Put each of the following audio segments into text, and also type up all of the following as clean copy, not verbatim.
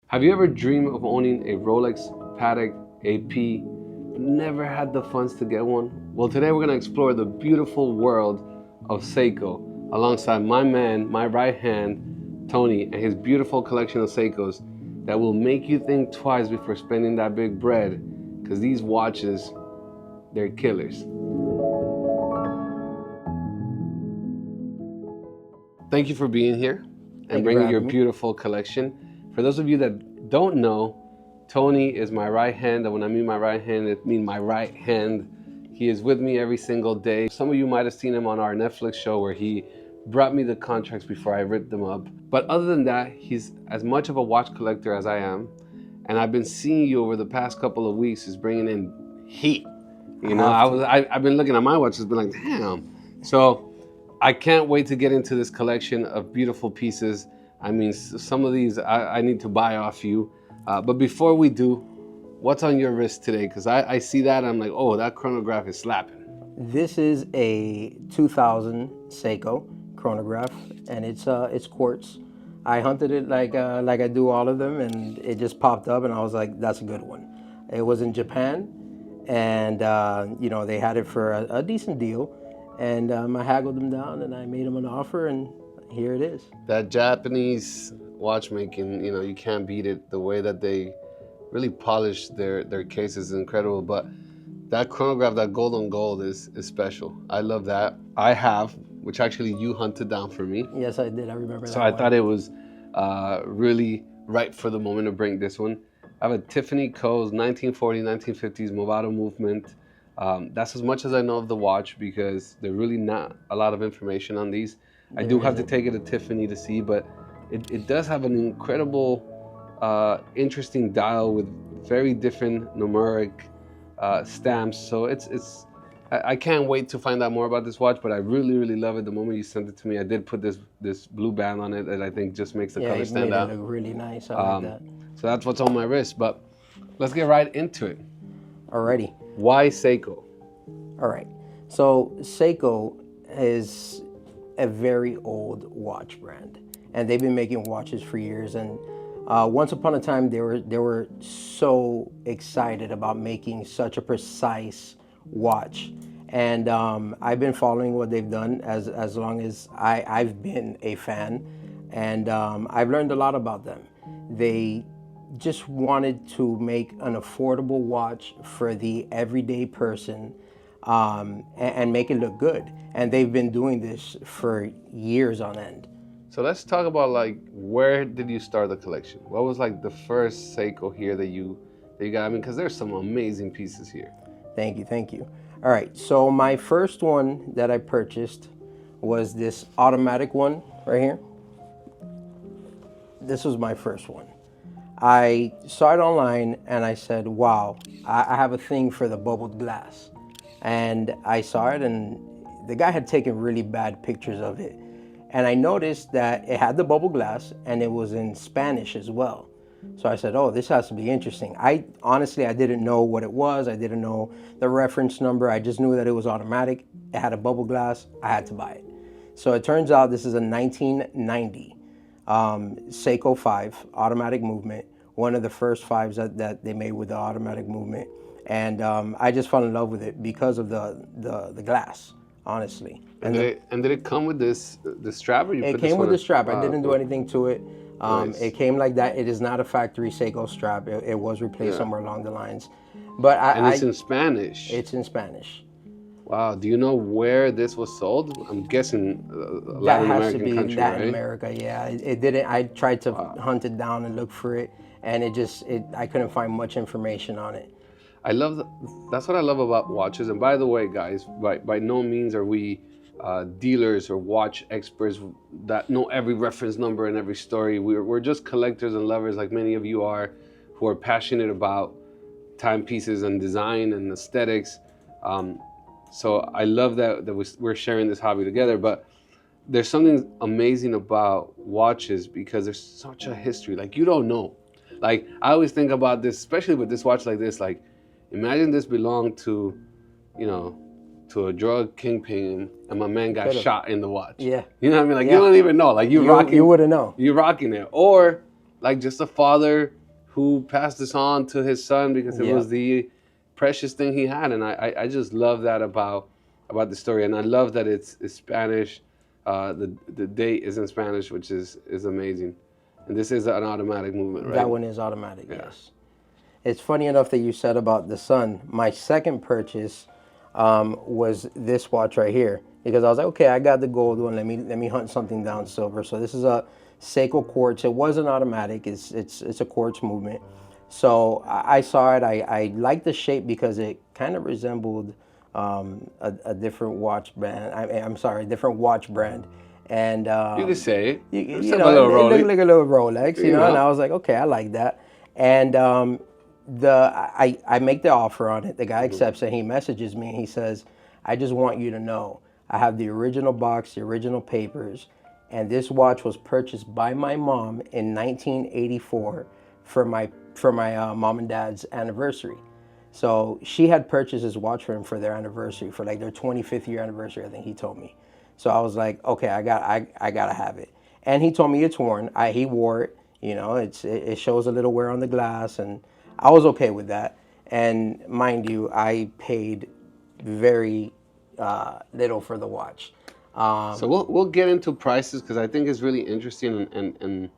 Have you ever dreamed of owning a Rolex, Patek, AP, but never had the funds to get one? Well, today we're going to explore the beautiful world of Seiko alongside my man, my right hand, Tony, and his beautiful collection of Seikos that will make you think twice before spending that big bread, because these watches, they're killers. Thank you for being here and bringing your beautiful collection. For those of you that don't know, Tony is my right hand, and when I mean my right hand, it means my right hand. He is with me every single day. Some of you might have seen him on our Netflix show where he brought me the contracts before I ripped them up. But other than that, he's as much of a watch collector as I am. And I've been seeing you over the past couple of weeks is bringing in heat. You know, I've been looking at my watches, been like, damn. So I can't wait to get into this collection of beautiful pieces. I mean, some of these I need to buy off you. But before we do, what's on your wrist today? Because I see that, I'm like, oh, that chronograph is slapping. This is a 2000 Seiko chronograph, and it's quartz. I hunted it like I do all of them, and it just popped up, and I was like, that's a good one. It was in Japan, and you know, they had it for a decent deal, and I haggled them down, and I made them an offer, and here it is. That Japanese watchmaking, you know, you can't beat it. The way that they really polish their cases is incredible. But that chronograph, that gold on gold is special. I love that. I have, which actually you hunted down for me. Yes, I did. I remember that. So I thought it was really right for the moment to bring this one. I have a Tiffany Co's 1940, 1950s Movado movement. That's as much as I know of the watch because there's really not a lot of information on these. I do have to take it to Tiffany to see, but it does have an incredible, interesting dial with very different numeric stamps. So I can't wait to find out more about this watch, but I really, really love it. The moment you sent it to me, I did put this blue band on it that I think just makes the color stand out. Yeah, it made it look really nice. I like that. So that's what's on my wrist, but let's get right into it. Alrighty. Why Seiko? All right. So Seiko is a very old watch brand, and they've been making watches for years. And once upon a time, they were so excited about making such a precise watch. And I've been following what they've done as long as I've been a fan, and I've learned a lot about them. They just wanted to make an affordable watch for the everyday person, and make it look good. And they've been doing this for years on end. So let's talk about, like, where did you start the collection? What was like the first Seiko here that you got? I mean, because there's some amazing pieces here. Thank you. All right, so my first one that I purchased was this automatic one right here. This was my first one. I saw it online and I said, wow, I have a thing for the bubbled glass. And I saw it, and the guy had taken really bad pictures of it. And I noticed that it had the bubble glass and it was in Spanish as well. So I said, oh, this has to be interesting. Honestly, I didn't know what it was. I didn't know the reference number. I just knew that it was automatic. It had a bubble glass. I had to buy it. So it turns out this is a 1990 Seiko 5 automatic movement, one of the first 5s that they made with the automatic movement. And I just fell in love with it because of the glass, honestly. And did it come with this strap? Or you it came with the strap. I didn't do anything to it. Nice. It came like that. It is not a factory Seiko strap. It was replaced somewhere along the lines. But and it's in Spanish. It's in Spanish. Wow. Do you know where this was sold? I'm guessing Latin that has American to be country, Latin right? America. Yeah. It didn't. I tried to hunt it down and look for it, and I couldn't find much information on it. That's what I love about watches. And by the way, guys, by no means are we dealers or watch experts that know every reference number and every story. We're just collectors and lovers, like many of you are, who are passionate about timepieces and design and aesthetics. So I love that we're sharing this hobby together. But there's something amazing about watches because there's such a history. Like, you don't know. Like, I always think about this, especially with this watch like this. Like, imagine this belonged to, you know, to a drug kingpin, and my man got shot in the watch. Yeah. You know what I mean? Like, you don't even know. Like, you wouldn't know. You're rocking it. Or, like, just a father who passed this on to his son because it was the precious thing he had. And I just love that about the story. And I love that it's Spanish. The date is in Spanish, which is amazing. And this is an automatic movement, right? That one is automatic, yes. It's funny enough that you said about the sun. My second purchase was this watch right here, because I was like, okay, I got the gold one. Let me hunt something down silver. So this is a Seiko Quartz. It was an automatic. It's a quartz movement. So I saw it. I liked the shape because it kind of resembled a different watch brand. I'm sorry, a different watch brand. And you could say it. You know, it looked like a little Rolex, you know. And I was like, okay, I like that. And I make the offer on it. The guy accepts it. He messages me and he says, I just want you to know I have the original box, the original papers, and this watch was purchased by my mom in 1984 for my mom and dad's anniversary. So she had purchased this watch for him for their anniversary, for like their 25th year anniversary, I think he told me. So I was like, okay, I gotta have it. And he told me it's worn. He wore it. You know, it shows a little wear on the glass, and I was okay with that. And mind you, I paid very little for the watch. So we'll get into prices, because I think it's really interesting, and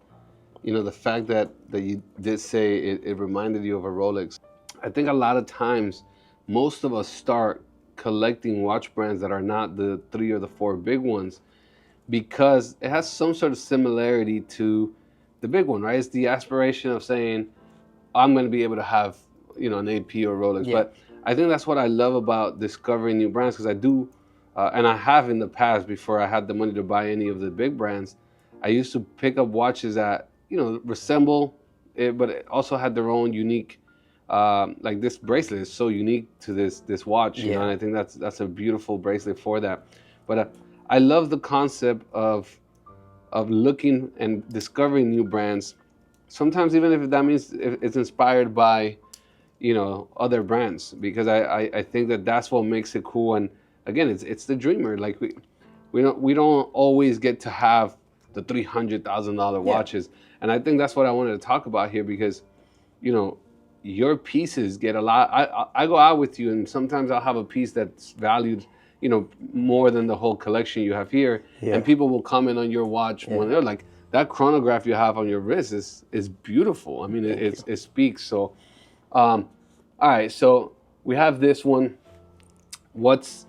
you know, the fact that you did say it reminded you of a Rolex. I think a lot of times most of us start collecting watch brands that are not the 3 or the 4 big ones because it has some sort of similarity to the big one, right? It's the aspiration of saying, I'm going to be able to have, you know, an AP or Rolex. Yeah. But I think that's what I love about discovering new brands, because I do, and I have in the past, before I had the money to buy any of the big brands, I used to pick up watches that, you know, resemble it, but it also had their own unique, like this bracelet is so unique to this watch, you know, and I think that's a beautiful bracelet for that. But I love the concept of looking and discovering new brands. Sometimes even if that means it's inspired by, you know, other brands, because I think that's what makes it cool. And again, it's the dreamer. Like we don't always get to have the $300,000 watches, and I think that's what I wanted to talk about here, because, you know, your pieces get a lot. I go out with you, and sometimes I'll have a piece that's valued, you know, more than the whole collection you have here, and people will comment on your watch when they're like, that chronograph you have on your wrist is beautiful. I mean, it speaks. So, all right. So we have this one. What's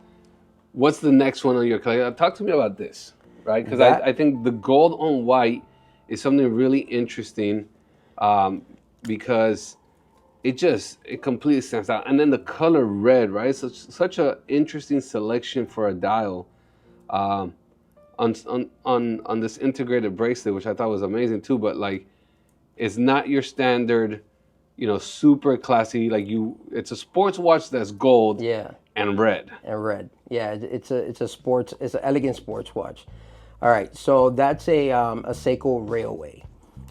the next one on your collection? Talk to me about this, right? Because I think the gold on white is something really interesting, because it completely stands out. And then the color red, right? Such an interesting selection for a dial. On this integrated bracelet, which I thought was amazing too, but like, it's not your standard, you know, super classy, like it's a sports watch that's gold and red. Yeah, it's an elegant sports watch. All right, so that's a Seiko Railway.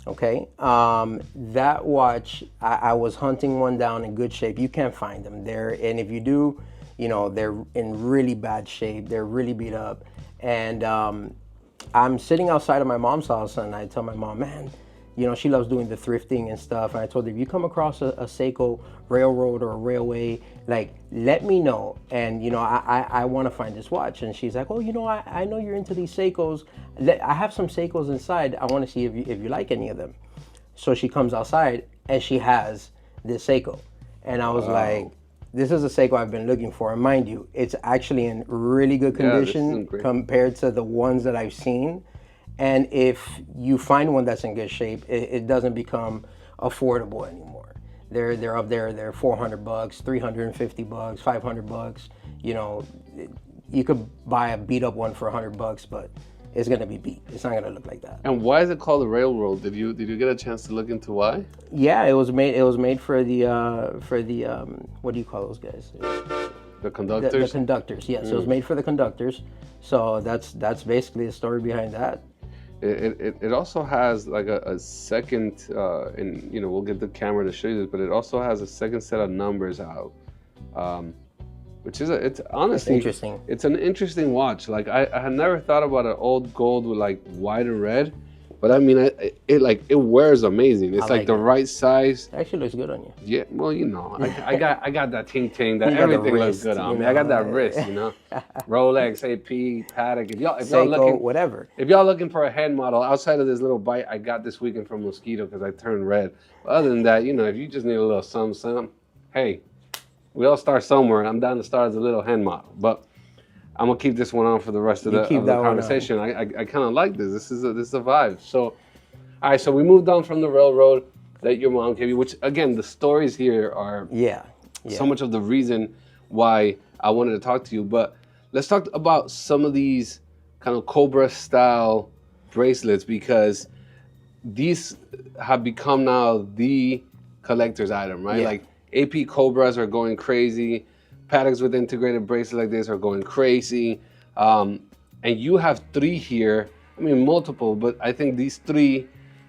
Okay, that watch, I was hunting one down in good shape. You can't find them there, and if you do, you know, they're in really bad shape. They're really beat up. And I'm sitting outside of my mom's house, and I tell my mom, man, you know, she loves doing the thrifting and stuff. And I told her, if you come across a Seiko railroad or a railway, like, let me know. And, you know, I want to find this watch. And she's like, oh, you know, I know you're into these Seikos. I have some Seikos inside. I want to see if you like any of them. So she comes outside, and she has this Seiko. And I was like, this is a Seiko I've been looking for. And mind you, it's actually in really good condition compared to the ones that I've seen. And if you find one that's in good shape, it doesn't become affordable anymore. They're up there. They're $400, $350, $500. You know, you could buy a beat up one for $100, but it's gonna be beat. It's not gonna look like that. And why is it called the railroad? Did you get a chance to look into why? Yeah, it was made for the what do you call those guys? The conductors. The conductors. Yes, it was made for the conductors. So that's basically the story behind that. It also has like a second, and you know, we'll get the camera to show you this, but it also has a second set of numbers out, which is it's honestly interesting. It's an interesting watch. Like I had never thought about an old gold with like white and red, But I mean, it wears amazing. It's like like the it. right size. It actually looks good on you. Yeah, well, you know, I got that ting ting that You got the everything looks wrist, good on you me. I got that know. wrist, you know, Rolex, AP, Patek. If y'all Seiko, looking, whatever. if y'all looking for a head model outside of this little bite I got this weekend from Mosquito because I turned red. But other than that, you know, if you just need a little something, hey, we all start somewhere. I'm down to start as a little hand model, but I'm gonna keep this one on for the rest of the conversation. I kind of like this. This is a vibe. So, all right. So we moved on from the railroad that your mom gave you, which again, the stories here are so much of the reason why I wanted to talk to you. But let's talk about some of these kind of Cobra style bracelets because these have become now the collector's item, right? Like AP Cobras are going crazy. Pateks with integrated bracelet like this are going crazy. And you have 3 here. I mean, multiple, but I think these 3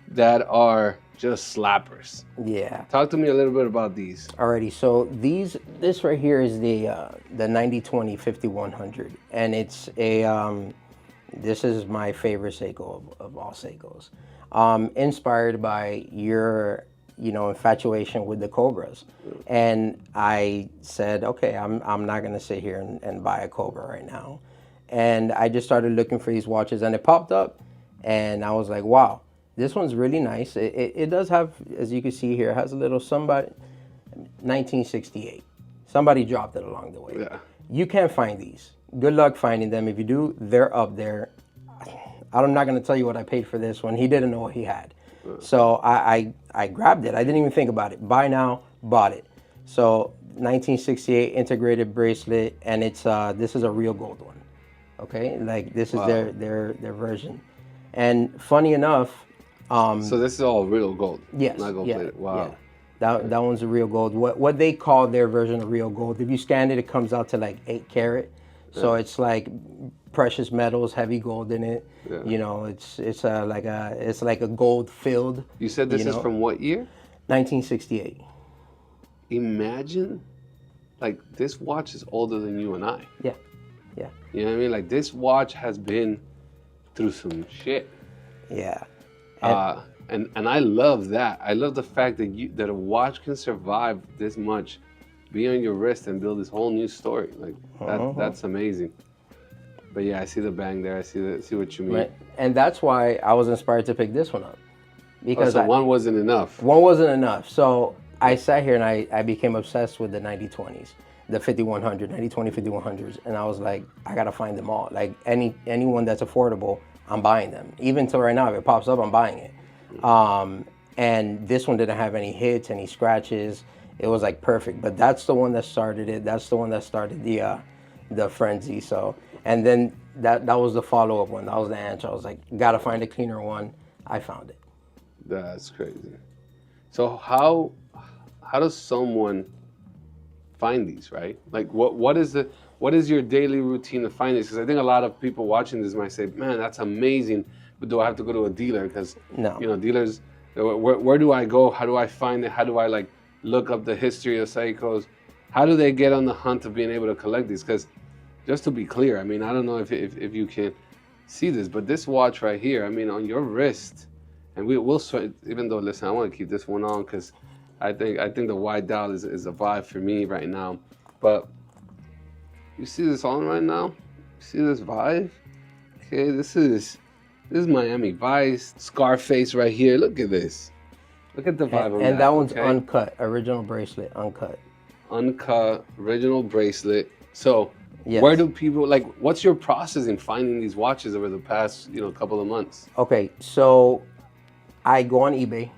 that are just slappers. Yeah. Talk to me a little bit about these. Alrighty, so this right here is the 9020 5100, and it's a this is my favorite Seiko of all Seikos. Inspired by your infatuation with the Cobras, and I said, okay, I'm not gonna sit here and buy a Cobra right now, and I just started looking for these watches, and it popped up, and I was like, wow. This one's really nice. It does have, as you can see here, it has a little 1968. Somebody dropped it along the way. Yeah. You can't find these. Good luck finding them. If you do, they're up there. I'm not going to tell you what I paid for this one. He didn't know what he had. So I grabbed it. I didn't even think about it. Buy now, bought it. So 1968 integrated bracelet, and it's this is a real gold one. Okay, like this is their version. And funny enough. So this is all real gold. Yes. Not gold plated. Wow. Yeah. That one's a real gold. What they call their version of real gold. If you scan it comes out to like 8 karat. So it's like precious metals, heavy gold in it. Yeah. You know, it's like a gold filled. You said this is from what year? 1968. Imagine, like this watch is older than you and I. Yeah. Yeah. You know what I mean? Like this watch has been through some shit. Yeah. And I love that. I love the fact that a watch can survive this much, be on your wrist and build this whole new story. Like that's amazing. But yeah, I see the bang there. I see what you mean. Right. And that's why I was inspired to pick this one up. Because one wasn't enough. One wasn't enough. So I sat here and I became obsessed with the 9020s, the 5100, 9020 5100s, and I was like, I gotta find them all. Like anyone that's affordable, I'm buying them. Even till right now, if it pops up, I'm buying it. And this one didn't have any hits, any scratches. It was like perfect. But that's the one that started it. That's the one that started the frenzy. So, and then that was the follow-up one. That was the answer. I was like, gotta find a cleaner one. I found it. That's crazy. So how does someone find these, right? Like what is your daily routine to find these? Because I think a lot of people watching this might say, man, that's amazing, but do I have to go to a dealer? Because dealers, where do I go? How do I find it? How do I like look up the history of Seikos? How do they get on the hunt of being able to collect these? Because just to be clear, I mean, I don't know if you can see this, but this watch right here, I mean, on your wrist, and we'll even though, listen, I want to keep this one on because I think the white dial is a vibe for me right now. But you see this on right now? You see this vibe? Okay, this is Miami Vice, Scarface right here. Look at this. Look at the vibe on that. And that one's uncut, original bracelet, uncut. Uncut, original bracelet. So where do people, like, what's your process in finding these watches over the past, couple of months? Okay, so I go on eBay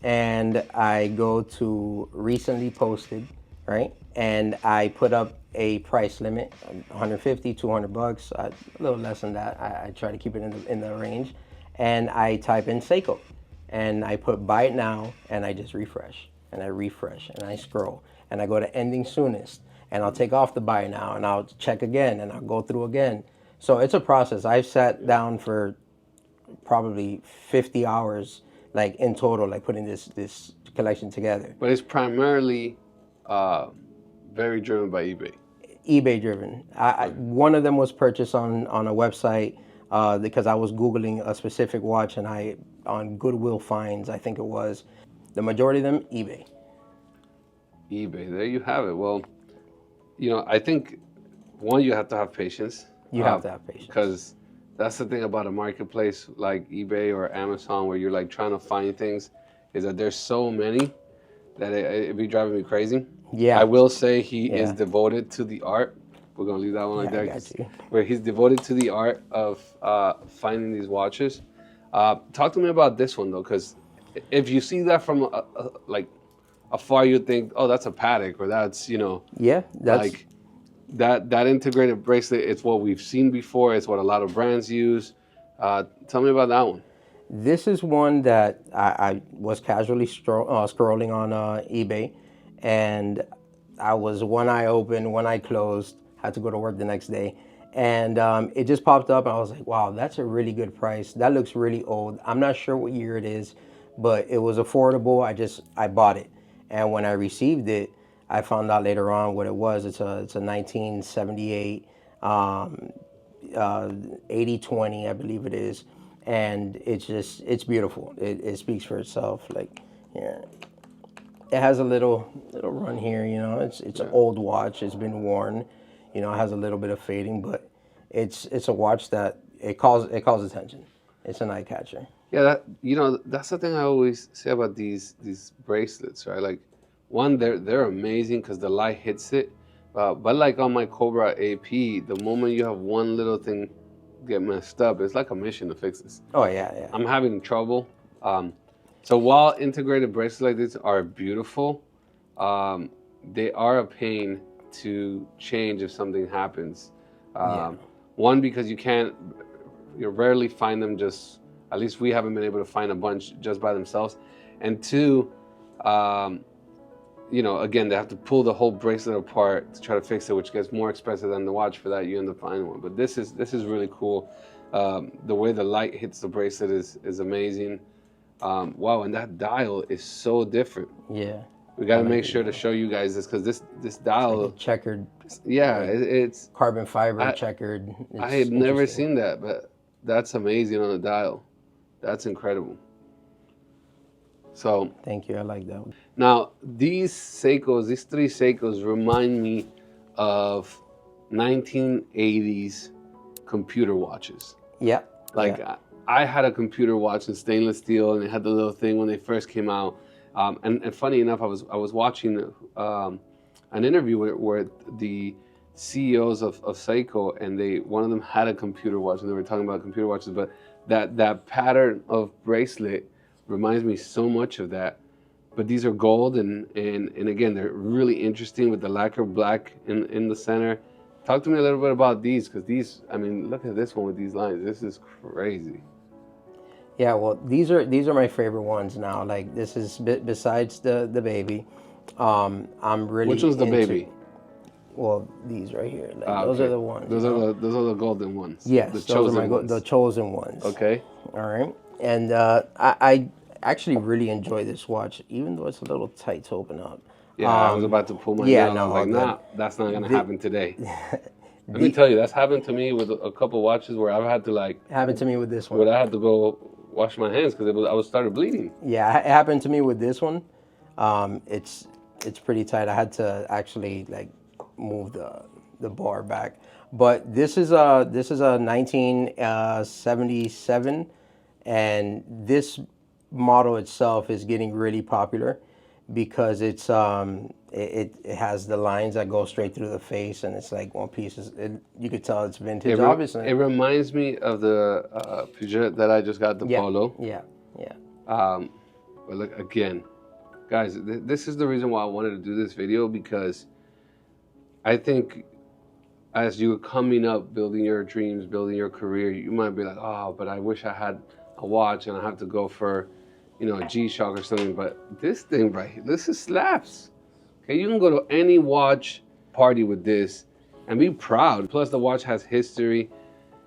and I go to recently posted, right? And I put up a price limit, 150, 200 bucks, a little less than that. I try to keep it in the range. And I type in Seiko and I put buy it now and I just refresh and I refresh and I scroll and I go to ending soonest and I'll take off the buy now and I'll check again and I'll go through again. So it's a process. I've sat down for probably 50 hours, like in total, like putting this collection together. But it's primarily very driven by eBay. eBay driven. One of them was purchased on a website. because I was Googling a specific watch, and on Goodwill Finds, I think it was, the majority of them, eBay. eBay, there you have it. Well, I think one, you have to have patience. You have to have patience. Because that's the thing about a marketplace like eBay or Amazon, where you're like trying to find things, is that there's so many that it'd be driving me crazy. Yeah. I will say he is devoted to the art. We're gonna leave that one like that. Where he's devoted to the art of finding these watches. Talk to me about this one though, because if you see that from like afar, you think, oh, that's a Patek, or that's that's like that integrated bracelet. It's what we've seen before. It's what a lot of brands use. Tell me about that one. This is one that I was casually scrolling on eBay, and I was one eye open, one eye closed. Had to go to work the next day, and it just popped up. And I was like, "Wow, that's a really good price. That looks really old. I'm not sure what year it is, but it was affordable. I bought it, and when I received it, I found out later on what it was. It's a 1978 80/20, I believe it is." And it's beautiful. It speaks for itself. Like, yeah, it has a little run here. It's an old watch. It's been worn. It has a little bit of fading, but it's a watch that it calls attention. It's an eye catcher. Yeah, that's the thing I always say about these bracelets, right? Like, one, they're amazing because the light hits it, but like on my Cobra AP, the moment you have one little thing get messed up, it's like a mission to fix this. Oh yeah. I'm having trouble. So while integrated bracelets like this are beautiful, they are a pain to change if something happens. One, because you rarely find them just, at least we haven't been able to find a bunch just by themselves. And two, again, they have to pull the whole bracelet apart to try to fix it, which gets more expensive than the watch. For that, you end up finding one. But this is really cool. The way the light hits the bracelet is amazing. Wow, and that dial is so different. Yeah. We got to make sure to show you guys this, because this dial, like checkered. Yeah, it's carbon fiber checkered. I had never seen that, but that's amazing on the dial. That's incredible. So thank you. I like that one. Now, these three Seikos remind me of 1980s computer watches. Yeah. Like, I had a computer watch in stainless steel, and it had the little thing when they first came out. And funny enough, I was watching an interview where the CEOs of Seiko, and one of them had a computer watch, and they were talking about computer watches. But that pattern of bracelet reminds me so much of that. But these are gold, and again, they're really interesting with the lacquer black in the center. Talk to me a little bit about these, because these, I mean, look at this one with these lines. This is crazy. Yeah, well, these are my favorite ones now. Like, this is besides the baby. I'm really. Which one's the baby? Well, these right here. Like, those are the ones. Those are the golden ones. Yes, the chosen ones. The chosen ones. Okay. All right, and I actually really enjoy this watch, even though it's a little tight to open up. Yeah, I was about to pull my nail. I was like, nah, that's not gonna happen today. Let me tell you, that's happened to me with a couple watches where I've had to happened to me with this one. Where I had to go wash my hands because I started bleeding. Yeah, it happened to me with this one. It's pretty tight. I had to actually move the bar back. But this is a 1977, and this model itself is getting really popular because it has the lines that go straight through the face, and it's like one piece. You could tell it's vintage, obviously. It reminds me of the Peugeot that I just got, the Polo. Yeah. But look, again, guys, this is the reason why I wanted to do this video, because I think as you're coming up, building your dreams, building your career, you might be like, oh, but I wish I had a watch and I have to go for, a G-Shock or something. But this thing right here, this is slaps. Okay, you can go to any watch party with this and be proud. Plus, the watch has history.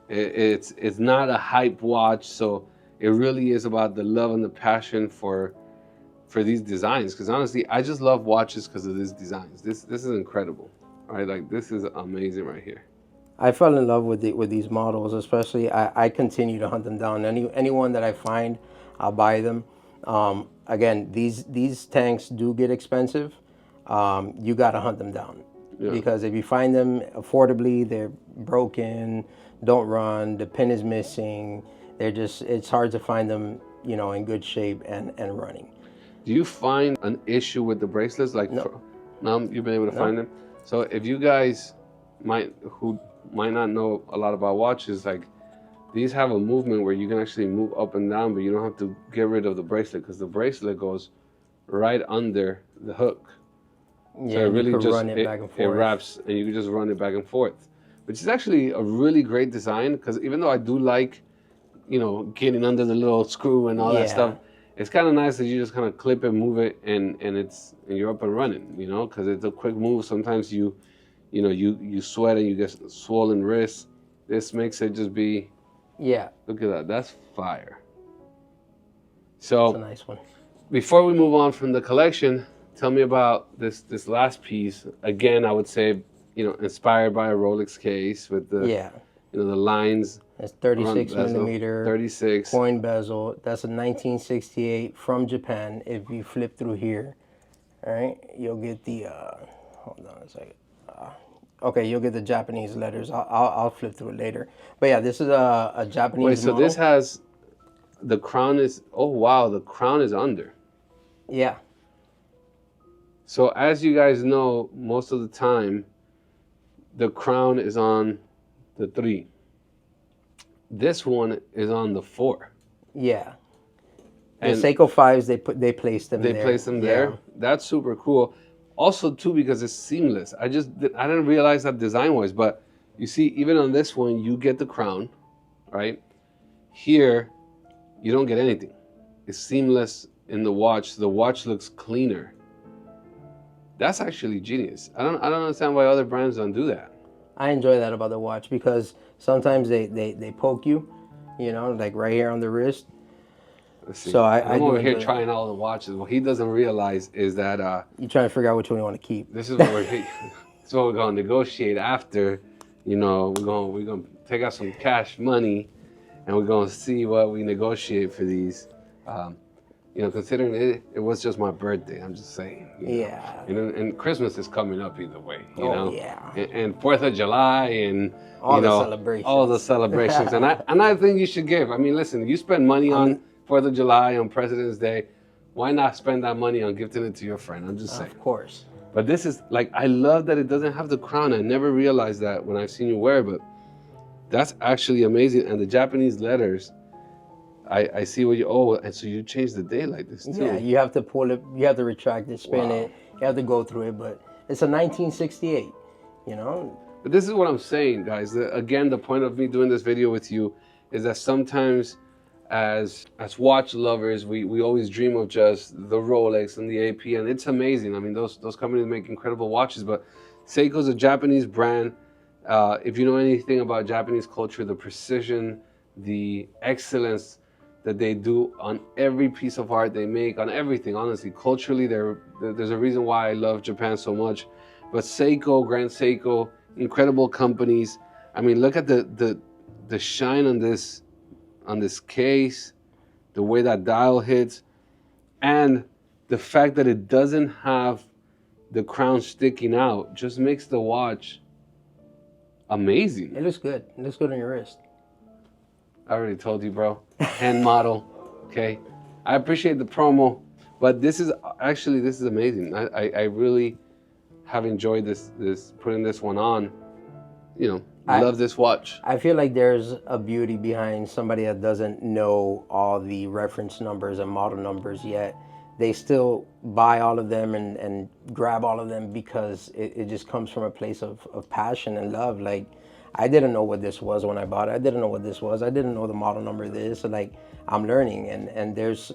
It's not a hype watch, so it really is about the love and the passion for these designs. Because honestly, I just love watches because of these designs. This is incredible. Right, like, this is amazing right here. I fell in love with these models, especially. I continue to hunt them down. Anyone that I find, I'll buy them. Again, these tanks do get expensive. You got to hunt them down, because if you find them affordably, they're broken, don't run, the pin is missing. It's hard to find them, in good shape and running. Do you find an issue with the bracelets? Like, No. now you've been able to find them. So if you guys who might not know a lot about watches, like, these have a movement where you can actually move up and down, but you don't have to get rid of the bracelet, because the bracelet goes right under the hook. Yeah, so it really just run it back and forth. It wraps, and you can just run it back and forth, which is actually a really great design. Because even though I do like, getting under the little screw and all that stuff, it's kind of nice that you just kind of clip it, move it, and you're up and running. Because it's a quick move. Sometimes you sweat and you get swollen wrists. This makes it just be. Yeah. Look at that. That's fire. So that's a nice one. Before we move on from the collection, tell me about this last piece. Again, I would say, inspired by a Rolex case with the the lines. It's 36 millimeter 36 coin bezel. That's a 1968 from Japan. If you flip through here, all right, you'll get the hold on a second. Okay, you'll get the Japanese letters. I'll flip through it later. But yeah, this is a Japanese Wait, so model. this has, the crown is, oh wow, the crown is under. Yeah. So as you guys know, most of the time, the crown is on the 3. This one is on the 4. Yeah. The And Seiko 5s, they placed them there. They place them there. That's super cool. Also, too, because it's seamless. I didn't realize that design-wise, but you see, even on this one, you get the crown, right? Here, you don't get anything. It's seamless in the watch. The watch looks cleaner. That's actually genius. I don't understand why other brands don't do that. I enjoy that about the watch, because sometimes they poke you, like right here on the wrist. So I'm over here trying all the watches. What he doesn't realize is that you're trying to figure out which one you want to keep. This is what we're going to negotiate after. We're going to take out some cash money, and we're going to see what we negotiate for these. Considering it was just my birthday, I'm just saying. Yeah. And Christmas is coming up either way. Yeah. And 4th of July and all the celebrations. All the celebrations, and I think you should give. I mean, listen, you spend money on 4th of July, on President's Day. Why not spend that money on gifting it to your friend? I'm just saying. Of course. But this is, like, I love that it doesn't have the crown. I never realized that when I've seen you wear it, but that's actually amazing. And the Japanese letters, I see what and so you change the day like this too. Yeah, you have to pull it, you have to retract it, spin it, you have to go through it, but it's a 1968, But this is what I'm saying, guys. Again, the point of me doing this video with you is that sometimes as watch lovers, we always dream of just the Rolex and the AP, and it's amazing. I mean, those companies make incredible watches, but Seiko's a Japanese brand. If you know anything about Japanese culture, the precision, the excellence that they do on every piece of art they make, on everything, honestly, culturally, there's a reason why I love Japan so much. But Seiko, Grand Seiko, incredible companies. I mean, look at the shine on this case, the way that dial hits, and the fact that it doesn't have the crown sticking out just makes the watch amazing. It looks good. It looks good on your wrist. I already told you, bro. Hand model, okay? I appreciate the promo, but this is amazing. I really have enjoyed this putting this one on. I love this watch. I feel like there's a beauty behind somebody that doesn't know all the reference numbers and model numbers yet. They still buy all of them and grab all of them because it just comes from a place of passion and love. Like, I didn't know what this was when I bought it. I didn't know what this was. I didn't know the model number of this. So, like, I'm learning, and there's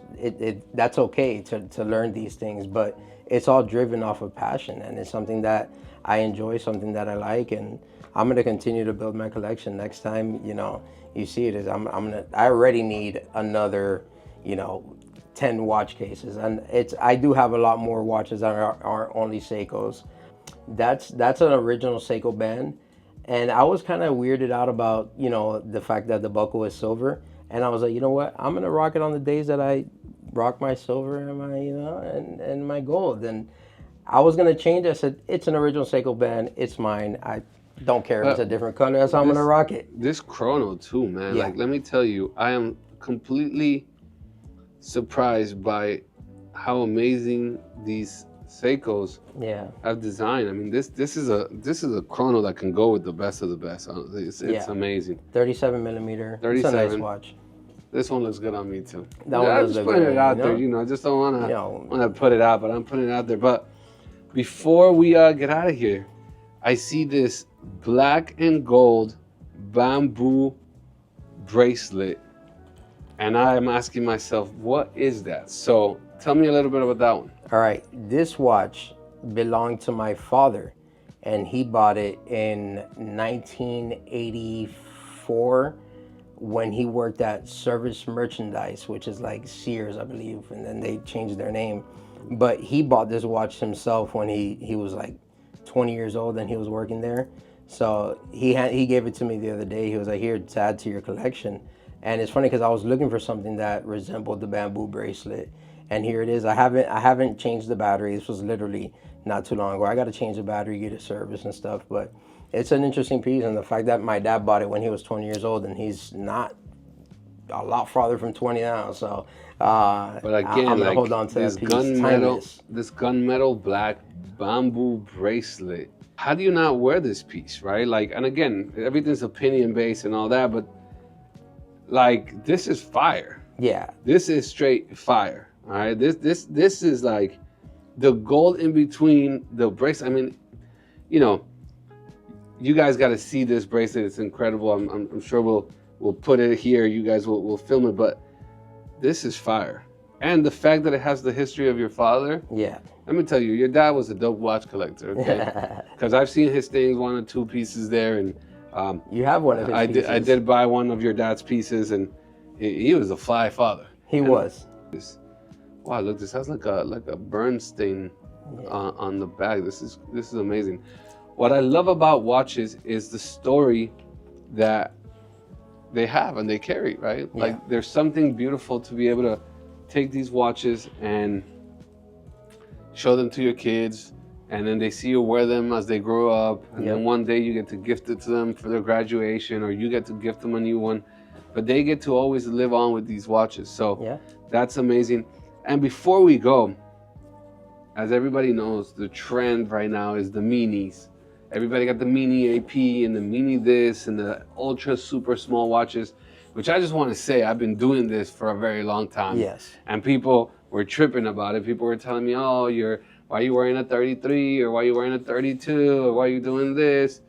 that's okay to learn these things, but it's all driven off of passion, and it's something that I enjoy, something that I like, and I'm gonna continue to build my collection. Next time, you see it, I already need another, 10 watch cases, and I do have a lot more watches that are only Seikos. That's an original Seiko band, And I was kind of weirded out about, the fact that the buckle is silver. And I was like, you know what? I'm gonna rock it on the days that I rock my silver and my, and my gold. And I was gonna change. I said, it's an original Seiko band. It's mine. I don't care if it's a different color. That's how I'm gonna rock it. This chrono too, man. Yeah. Like, let me tell you, I am completely surprised by how amazing these Seikos have designed. I mean, this is a chrono that can go with the best of the best. It's amazing. 37 millimeter. 37. It's a nice watch. This one looks good on me too. That one I'm just putting it out there. I just don't want to put it out, but I'm putting it out there. But before we get out of here, I see this black and gold bamboo bracelet, and I'm asking myself, what is that? So tell me a little bit about that one. All right, this watch belonged to my father, and he bought it in 1984 when he worked at Service Merchandise, which is like Sears, I believe, and then they changed their name. But he bought this watch himself when he was like 20 years old and he was working there. So he gave it to me the other day. He was like, here, to add to your collection. And it's funny because I was looking for something that resembled the bamboo bracelet. And here it is. I haven't changed the battery. This was literally not too long ago. I got to change the battery, get it serviced and stuff. But it's an interesting piece. And the fact that my dad bought it when he was 20 years old and he's not a lot farther from 20 now. So but again, I'm gonna hold on to this that piece. this gunmetal black bamboo bracelet. How do you not wear this piece, right? Like, and again, everything's opinion based and all that, but like, this is fire. Yeah. This is straight fire. All right. This is like the gold in between the bracelet. I mean, you guys got to see this bracelet. It's incredible. I'm sure we'll put it here. You guys will film it, but this is fire. And the fact that it has the history of your father. Yeah. Let me tell you, your dad was a dope watch collector. Okay. Because I've seen his things, 1 or 2 pieces there, and you have one of his pieces. I did buy one of your dad's pieces, and he was a fly father. He was. Wow, look, this has like a burn stain on the bag. This is amazing. What I love about watches is the story that they have and they carry, right? Yeah. Like, there's something beautiful to be able to take these watches and show them to your kids, and then they see you wear them as they grow up, and then one day you get to gift it to them for their graduation, or you get to gift them a new one, but they get to always live on with these watches. So that's amazing. And before we go, as everybody knows, the trend right now is the minis. Everybody got the mini AP and the mini this and the ultra super small watches, which I just want to say, I've been doing this for a very long time. Yes. And people were tripping about it. People were telling me, oh, why are you wearing a 33, or why are you wearing a 32, or why are you doing this?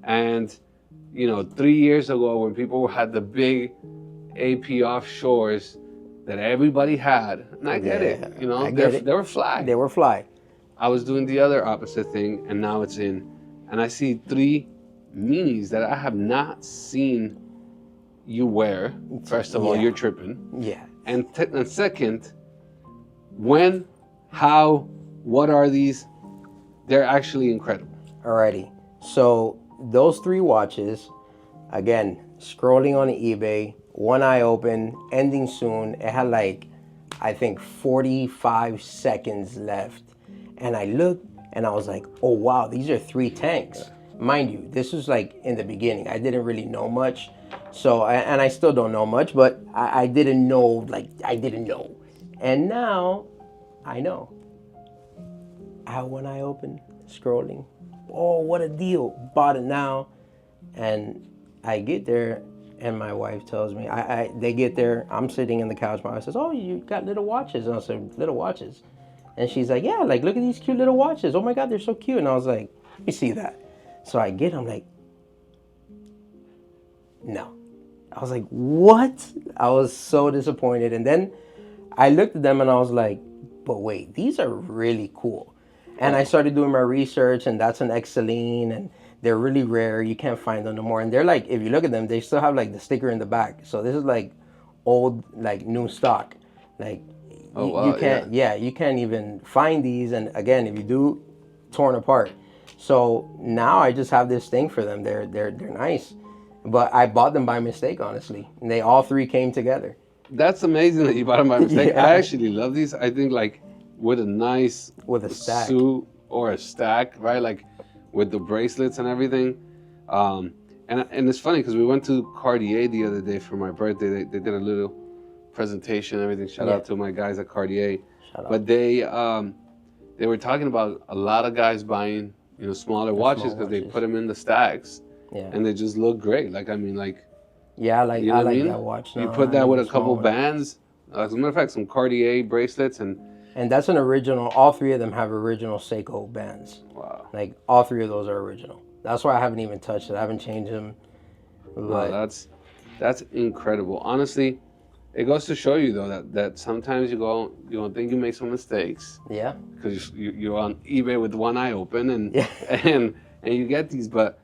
And 3 years ago, when people had the big AP offshores that everybody had, and I get it, they were fly. They were fly. I was doing the other opposite thing, and now it's in. And I see 3 minis that I have not seen you wear. First of all, you're tripping. Yeah. And second, when, how, what are these? They're actually incredible. Alrighty. So those 3 watches, again, scrolling on eBay, one eye open, ending soon. It had I think 45 seconds left. And I looked and I was like, oh wow, these are 3 tanks. Mind you, this was in the beginning. I didn't really know much. So, and I still don't know much, but I didn't know, I didn't know. And now I know. I have one eye open, scrolling. Oh, what a deal. Bought it now. And I get there and my wife tells me, they get there, I'm sitting in the couch. My wife says, oh, you got little watches. And I said, little watches? And she's like, yeah, look at these cute little watches. Oh my God, they're so cute. And I was like, let me see that. So I get, I'm like, no. I was like, what? I was so disappointed. And then I looked at them and I was like, but wait, these are really cool. And I started doing my research, and that's an Exceline, and they're really rare. You can't find them no more. And they're if you look at them, they still have the sticker in the back. So this is old, new stock. You can't, you can't even find these. And again, if you do, torn apart. So now I just have this thing for them. They're nice, but I bought them by mistake, honestly. And they all three came together. That's amazing that you bought them by mistake. Yeah. I actually love these. I think like with a nice stack suit or a stack, right? Like with the bracelets and everything. And it's funny because we went to Cartier the other day for my birthday. They did a little presentation and everything. Shout out to my guys at Cartier. But they were talking about a lot of guys buying, you know, smaller watches because they put them in the stacks. Yeah. And they just look great. Like, I mean, like. Yeah, I like that watch. You put that with a couple bands. As a matter of fact, some Cartier bracelets and that's an original. All three of them have original Seiko bands. Wow. Like all three of those are original. That's why I haven't even touched it. I haven't changed them. But that's incredible. Honestly, it goes to show you though that sometimes you don't think you make some mistakes. Yeah. Because you're on eBay with one eye open and you get these, but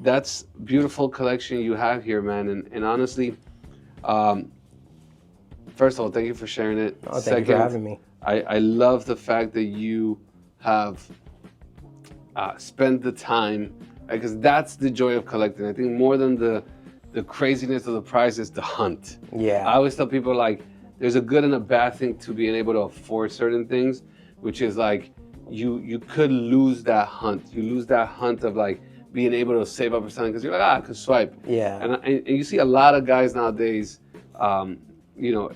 that's beautiful collection you have here, man. And honestly, first of all, thank you for sharing it. Oh, thank you for having me. I love the fact that you have spent the time, because that's the joy of collecting. I think more than the craziness of the price is the hunt. Yeah. I always tell people like there's a good and a bad thing to being able to afford certain things, which is like you could lose that hunt. You lose that hunt of like being able to save up for something because you're like, I could swipe. Yeah. And you see a lot of guys nowadays, you know,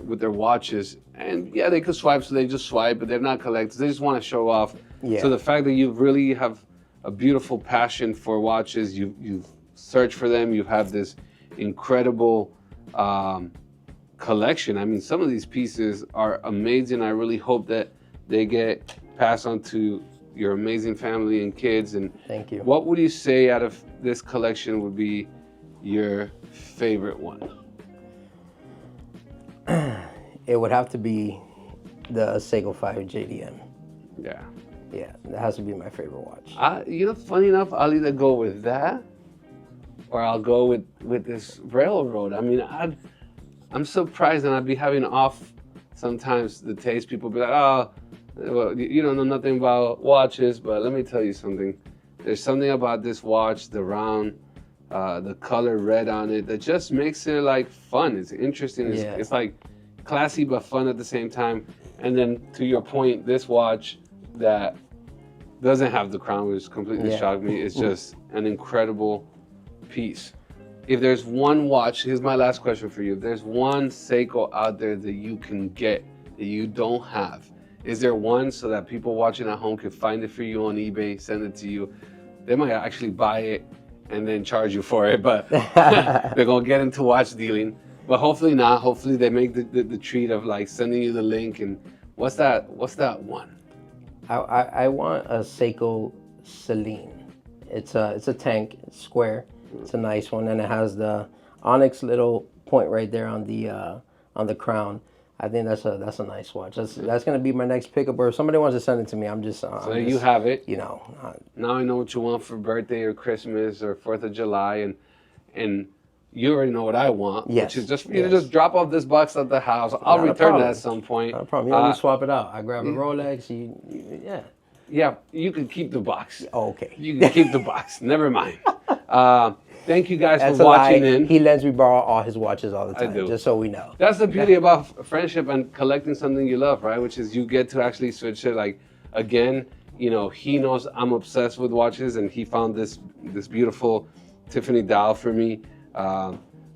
with their watches, and yeah, they could swipe, so they just swipe, but they're not collectors. They just want to show off. Yeah. So the fact that you really have a beautiful passion for watches, you've searched for them, you have this incredible collection. I mean, some of these pieces are amazing. I really hope that they get passed on to your amazing family and kids. And thank you. What would you say out of this collection would be your favorite one? It would have to be the Seiko 5 JDM. Yeah. Yeah, that has to be my favorite watch. You know, funny enough, I'll either go with that or I'll go with this railroad. I mean, I'm surprised, and I'd be having off sometimes the taste. People be like, oh, well, you don't know nothing about watches, but let me tell you something. There's something about this watch, the round, the color red on it, that just makes it like fun. It's interesting. It's like classy but fun at the same time. And then to your point, this watch that doesn't have the crown, which completely shocked me, is just an incredible piece. If there's one watch, here's my last question for you. If there's one Seiko out there that you can get that you don't have, is there one so that people watching at home can find it for you on eBay, send it to you? They might actually buy it and then charge you for it, but they're gonna get into watch dealing. But hopefully not. Hopefully they make the treat of like sending you the link. And what's that one? I want a Seiko Celine. It's a tank, it's square. It's a nice one, and it has the onyx little point right there on the crown. I think that's a nice watch. That's gonna be my next pickup. Or if somebody wants to send it to me, So you have it. You know. Now I know what you want for birthday or Christmas or 4th of July, and you already know what I want. Yes. Which is just for you to just drop off this box at the house. I'll return it at some point. No problem. You let me swap it out. I grab a Rolex. Yeah. Yeah, you can keep the box. Oh, okay. You can keep the box. Never mind. Thank you guys for watching in. He lets me borrow all his watches all the time, I do. just so we know. That's the beauty about friendship and collecting something you love, right? Which is you get to actually switch it. Like, again, you know, he knows I'm obsessed with watches, and he found this beautiful Tiffany dial for me,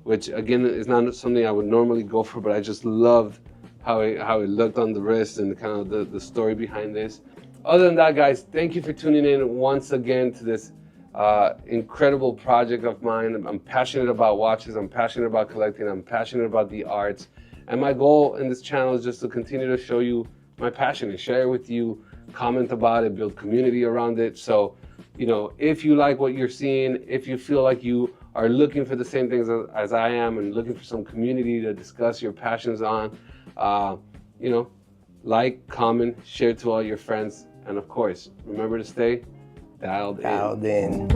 which, again, is not something I would normally go for, but I just loved how it looked on the wrist and kind of the story behind this. Other than that, guys, thank you for tuning in once again to this incredible project of mine. I'm passionate about watches. I'm passionate about collecting. I'm passionate about the arts. And my goal in this channel is just to continue to show you my passion and share it with you, comment about it, build community around it. So, you know, if you like what you're seeing, if you feel like you are looking for the same things as I am and looking for some community to discuss your passions on, you know, like, comment, share to all your friends. And of course, remember to stay dialed in.